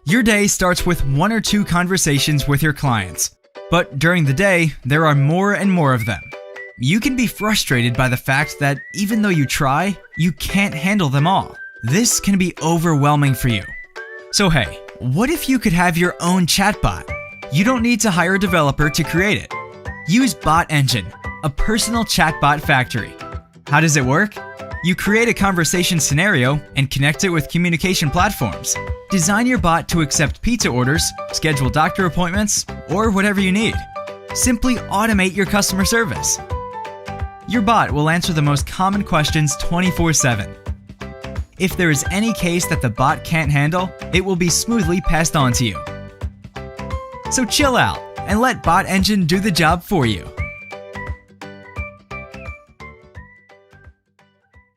Your day starts with 1 or 2 conversations with your clients, but during the day, there are more and more of them. You can be frustrated by the fact that even though you try, you can't handle them all. This can be overwhelming for you. So hey, what if you could have your own chatbot? You don't need to hire a developer to create it. Use BotEngine, a personal chatbot factory. How does it work? You create a conversation scenario and connect it with communication platforms. Design your bot to accept pizza orders, schedule doctor appointments, or whatever you need. Simply automate your customer service. Your bot will answer the most common questions 24/7. If there is any case that the bot can't handle, it will be smoothly passed on to you. So chill out and let BotEngine do the job for you.